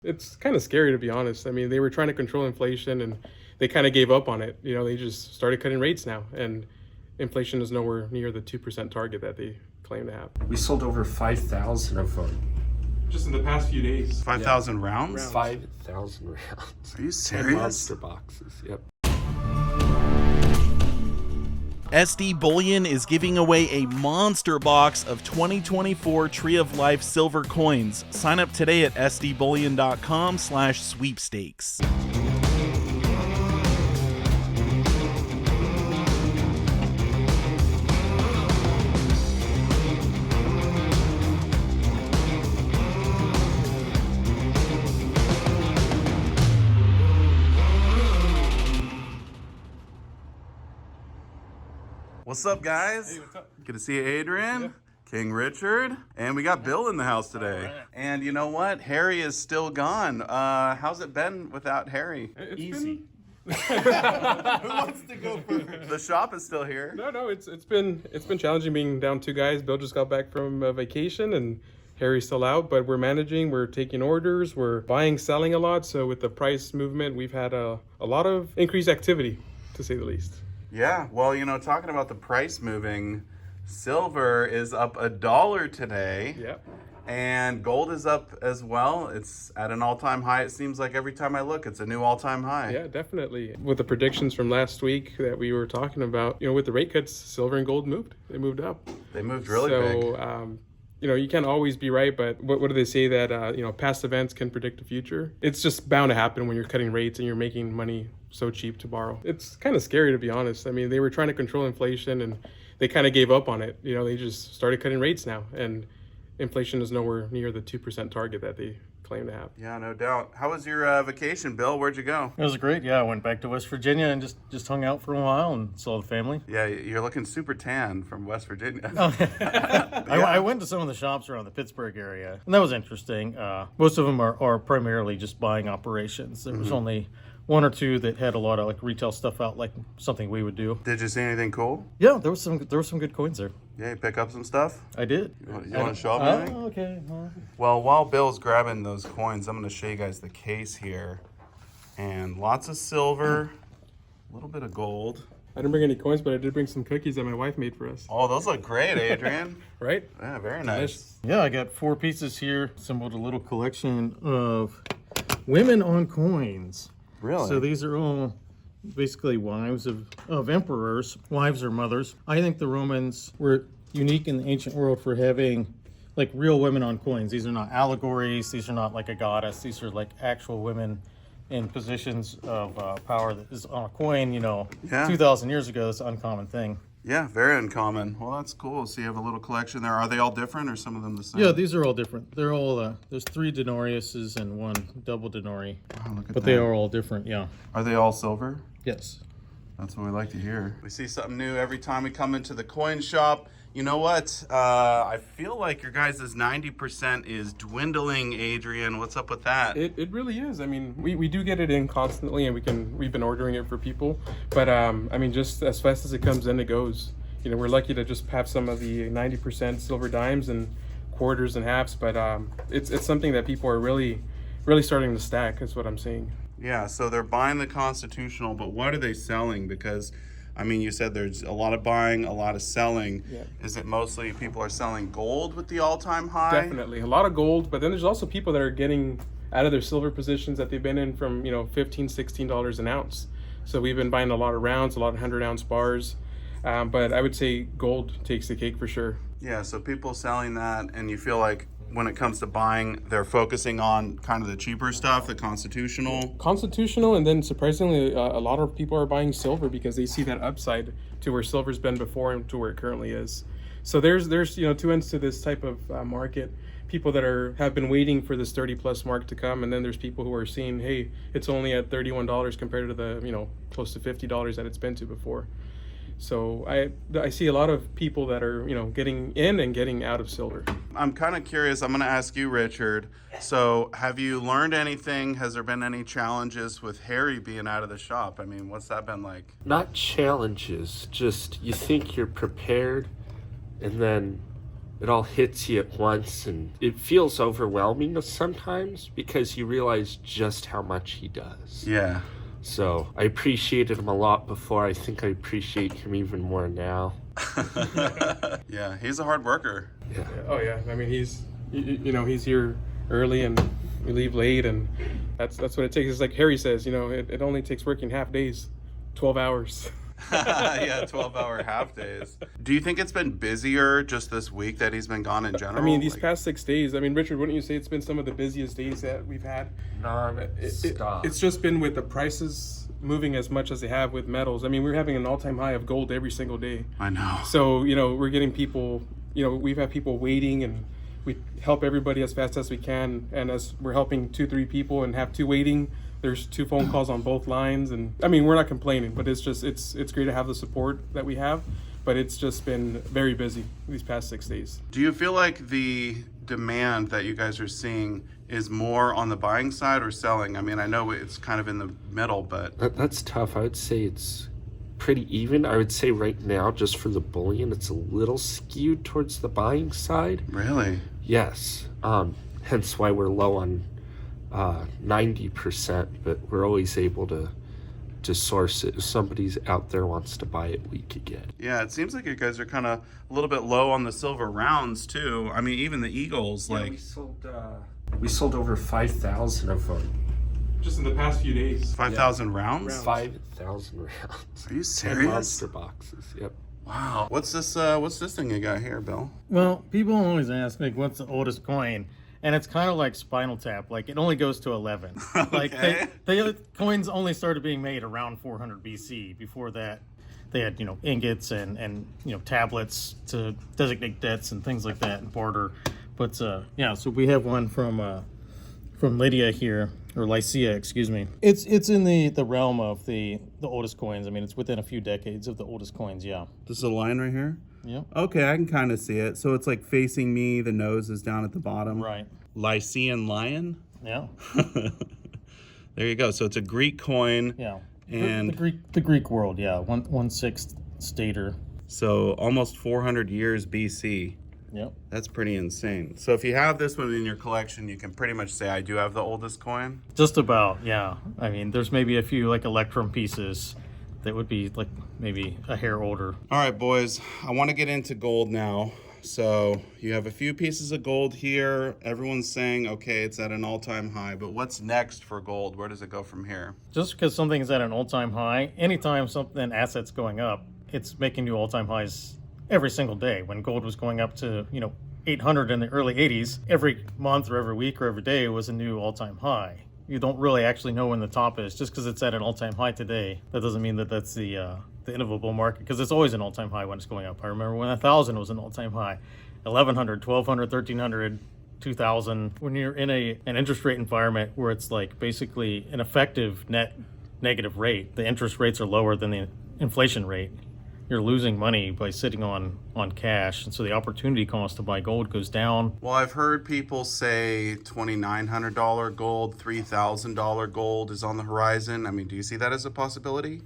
It's kind of scary, to be honest. I mean, they were trying to control inflation and they kind of gave up on it. They just started cutting rates now, and inflation is nowhere near the 2% target that they claim to have. We sold over 5,000 of them. Just in the past few days. 5,000 rounds? 5,000 rounds. Are you 10 serious? monster boxes. Yep. SD Bullion is giving away a monster box of 2024 Tree of Life silver coins. Sign up today at sdbullion.com/sweepstakes. What's up, guys? Hey, what's up? Good to see you, Adrian, King Richard, and we got Bill in the house today. Right. And you know what? Harry is still gone. How's it been without Harry? Easy. Who wants to go first? The shop is still here. No, it's been challenging being down two guys. Bill just got back from vacation and Harry's still out, but we're managing, we're taking orders, we're buying, selling a lot. So with the price movement, we've had a lot of increased activity, to say the least. Yeah, well, talking about the price moving, silver is up $1 today. Yeah. And gold is up as well. It's at an all-time high. It seems like every time I look, it's a new all-time high. Yeah, definitely. With the predictions from last week that we were talking about, with the rate cuts, silver and gold moved. They moved up. They moved really big. You can't always be right, but what do they say that, past events can predict the future? It's just bound to happen when you're cutting rates and you're making money so cheap to borrow. It's kind of scary, to be honest. I mean, they were trying to control inflation and they kind of gave up on it. They just started cutting rates now, and inflation is nowhere near the 2% target that they claim to have. Yeah, no doubt. How was your vacation, Bill? Where'd you go? It was great. Yeah, I went back to West Virginia and just hung out for a while and saw the family. Yeah, you're looking super tan from West Virginia. I went to some of the shops around the Pittsburgh area, and that was interesting. Most of them are primarily just buying operations. There was only one or two that had a lot of like retail stuff out, like something we would do. Did you see anything cool? Yeah, there was some good coins there. Yeah, you pick up some stuff? I did. You want to show up anything? Oh, okay. Well, while Bill's grabbing those coins, I'm going to show you guys the case here. And lots of silver, a little bit of gold. I didn't bring any coins, but I did bring some cookies that my wife made for us. Oh, those look great, Adrian. Right? Yeah, very nice. Yeah, I got 4 pieces here. Assembled a little collection of women on coins. Really? So these are all basically wives of emperors, wives or mothers. I think the Romans were unique in the ancient world for having like real women on coins. These are not allegories. These are not like a goddess. These are like actual women in positions of power that is on a coin, Yeah. 2,000 years ago. That's an uncommon thing. Yeah, very uncommon. Well, that's cool. So you have a little collection there. Are they all different or some of them the same? Yeah, these are all different. They're all, there's 3 denariuses and 1 double denarii. Wow, look at But that. they are all different, yeah. Are they all silver? Yes. That's what we like to hear. We see something new every time we come into the coin shop. You know what? I feel like your guys' 90% is dwindling, Adrian. What's up with that? It really is. I mean, we do get it in constantly, and we've been ordering it for people. But just as fast as it comes in, it goes. We're lucky to just have some of the 90% silver dimes and quarters and halves. But it's something that people are really starting to stack. Is what I'm seeing. Yeah, so they're buying the constitutional, but what are they selling? Because, you said there's a lot of buying, a lot of selling. Yeah. Is it mostly people are selling gold with the all-time high? Definitely. A lot of gold, but then there's also people that are getting out of their silver positions that they've been in from, $15, $16 an ounce. So we've been buying a lot of rounds, a lot of 100-ounce bars. But I would say gold takes the cake for sure. Yeah, so people selling that, and you feel like when it comes to buying, they're focusing on kind of the cheaper stuff, the constitutional. And then surprisingly, a lot of people are buying silver because they see that upside to where silver's been before and to where it currently is. So there's 2 ends to this type of market. People that have been waiting for this 30+ mark to come, and then there's people who are seeing, hey, it's only at $31 compared to the close to $50 that it's been to before. So I see a lot of people that are, getting in and getting out of silver. I'm kind of curious. I'm going to ask you, Richard. So have you learned anything? Has there been any challenges with Harry being out of the shop? What's that been like? Not challenges, just you think you're prepared, and then it all hits you at once, and it feels overwhelming sometimes because you realize just how much he does. Yeah. So I appreciated him a lot before. I think I appreciate him even more now. Yeah, he's a hard worker. Yeah. Oh yeah, I mean he's he's here early and we leave late, and that's what it takes. It's like Harry says, it only takes working half days, 12 hours. Yeah, 12-hour half days. Do you think it's been busier just this week that he's been gone in general? I mean, these past 6 days, I mean, Richard, wouldn't you say it's been some of the busiest days that we've had? Non-stop. It's just been with the prices moving as much as they have with metals. I mean, we're having an all-time high of gold every single day. I know. So, we're getting people, we've had people waiting, and we help everybody as fast as we can. And as we're helping 2-3 people and have 2 waiting, there's 2 phone calls on both lines. And I mean, we're not complaining, but it's just, it's great to have the support that we have. But it's just been very busy these past 6 days. Do you feel like the demand that you guys are seeing is more on the buying side or selling? I mean, I know it's kind of in the middle, but... That's tough. I would say it's pretty even. I would say right now, just for the bullion, it's a little skewed towards the buying side. Really? Yes. Hence why we're low on 90%, but we're always able to source it. If somebody's out there wants to buy it, we could get it. Yeah, it seems like you guys are kind of a little bit low on the silver rounds too. I mean, even the Eagles, like... We sold over 5,000 of them. Just in the past few days. 5,000 rounds? 5,000 rounds. Are you 10 serious? monster boxes. Yep. Wow. What's this thing you got here, Bill? Well, people always ask, like, what's the oldest coin? And it's kind of like Spinal Tap. Like, it only goes to 11. Like, they coins only started being made around 400 BC. Before that, they had, ingots and tablets to designate debts and things like that and barter. But, yeah, so we have one from Lydia here, or Lycia, excuse me. It's in the realm of the oldest coins. I mean, it's within a few decades of the oldest coins, yeah. This is a line right here? Yep. Okay, I can kind of see it. So it's like facing me, the nose is down at the bottom. Right. Lycian lion? Yeah. There you go. So it's a Greek coin. Yeah. And the Greek world, yeah. 1/6 stater. so almost 400 years BC. Yep. That's pretty insane. So if you have this one in your collection, you can pretty much say I do have the oldest coin. Just about, yeah. I mean, there's maybe a few like electrum pieces that would be like maybe a hair older. All right, boys, I want to get into gold now. So you have a few pieces of gold here. Everyone's saying, okay, it's at an all-time high, but what's next for gold? Where does it go from here? Just because something's at an all-time high, anytime an asset's going up, it's making new all-time highs every single day. When gold was going up to, 800 in the early 80s, every month or every week or every day was a new all-time high. You don't really actually know when the top is. Just because it's at an all-time high today, that doesn't mean that that's the inevitable market, because it's always an all-time high when it's going up. I remember when 1,000 was an all-time high, 1,100, 1,200, 1,300, 2,000. When you're in an interest rate environment where it's like basically an effective net negative rate, the interest rates are lower than the inflation rate. You're losing money by sitting on cash, and so the opportunity cost to buy gold goes down. Well, I've heard people say $2,900 gold, $3,000 gold is on the horizon. I mean, do you see that as a possibility?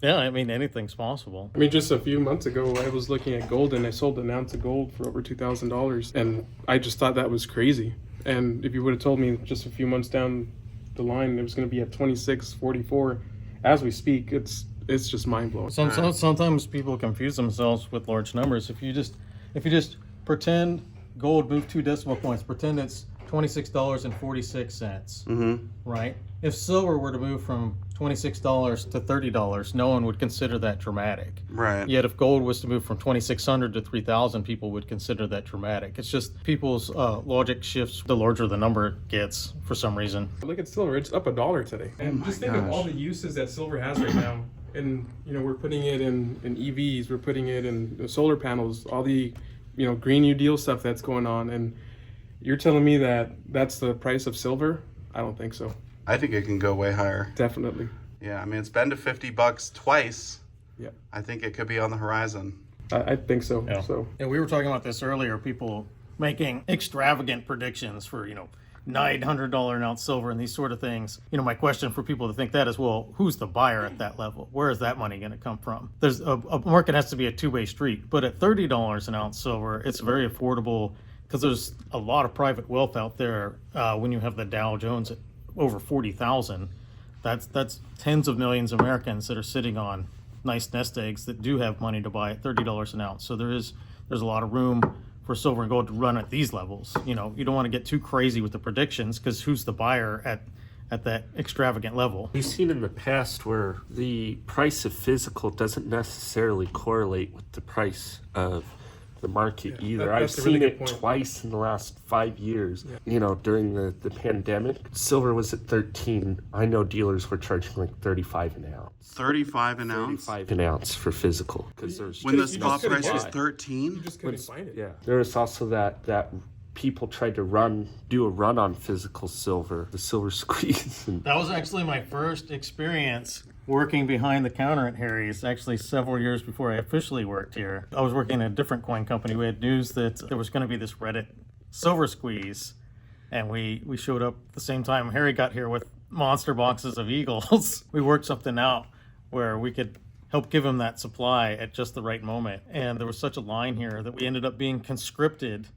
Yeah, I mean, anything's possible. I mean, just a few months ago, I was looking at gold and I sold an ounce of gold for over $2,000. And I just thought that was crazy. And if you would have told me just a few months down the line, it was going to be at 26.44 as we speak, it's just mind blowing. Sometimes people confuse themselves with large numbers. If you just pretend gold moved 2 decimal points, pretend it's $26.46, right? If silver were to move from $26 to $30, no one would consider that dramatic. Right. Yet if gold was to move from 2,600 to 3,000, people would consider that dramatic. It's just people's logic shifts the larger the number gets for some reason. Look at silver, it's up $1 today. And just think of all the uses that silver has right now. And, we're putting it in EVs, we're putting it in solar panels, all the, Green New Deal stuff that's going on. And you're telling me that that's the price of silver? I don't think so. I think it can go way higher. Definitely. Yeah, I mean, it's been to $50 twice. Yeah. I think it could be on the horizon. I think so. Yeah. So And we were talking about this earlier, people making extravagant predictions for, $900 an ounce silver and these sort of things. You know, my question for people to think that is, well, who's the buyer at that level? Where is that money going to come from? There's a market has to be a two-way street, but at $30 an ounce silver, it's very affordable because there's a lot of private wealth out there. When you have the Dow Jones at over 40,000, that's tens of millions of Americans that are sitting on nice nest eggs that do have money to buy at $30 an ounce. So there's a lot of room for silver and gold to run at these levels. You know, you don't want to get too crazy with the predictions because who's the buyer at that extravagant level? We've seen in the past where the price of physical doesn't necessarily correlate with the price of the market either. I've that's a really seen good it point. twice in the last 5 years. You know, during the pandemic, silver was at 13. I know dealers were charging like 35 an ounce. 35 an ounce? 35 an ounce for physical because there's When the You just spot couldn't price was buy it. 13? You just couldn't find it. yeah. There was also that people tried to do a run on physical silver, the silver squeeze. And That was actually my first experience working behind the counter at Harry's, actually several years before I officially worked here. I was working at a different coin company. We had news that there was going to be this Reddit silver squeeze, and we showed up at the same time Harry got here with monster boxes of Eagles. We worked something out where we could help give him that supply at just the right moment. And there was such a line here that we ended up being conscripted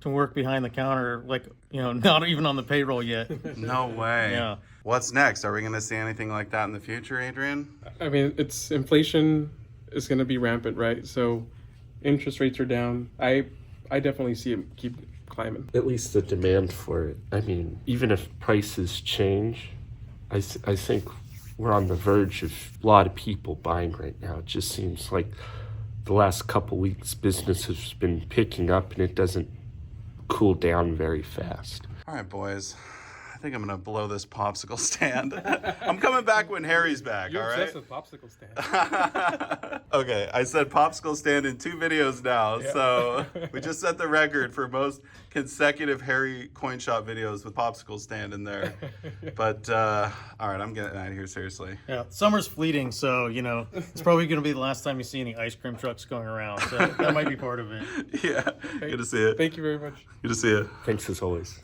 to work behind the counter, like, you know, not even on the payroll yet. No way. Yeah. What's next? Are we going to see anything like that in the future, Adrian? I mean, it's inflation is going to be rampant, right? So interest rates are down. I definitely see it keep climbing. at least the demand for it. I mean, even if prices change, I think we're on the verge of a lot of people buying right now. It just seems like the last couple weeks business has been picking up and it doesn't cool down very fast. All right, boys. I think I'm going to blow this popsicle stand. I'm coming back when Harry's back, You're all right? obsessed with popsicle stand. Okay, I said popsicle stand in 2 videos now, so we just set the record for most consecutive Harry coin shop videos with popsicle stand in there. But all right, I'm getting out of here, seriously. Yeah, summer's fleeting, so, you know, it's probably going to be the last time you see any ice cream trucks going around. So that might be part of it. Yeah, good to see it. Thank you very much. Good to see you. Thanks as always.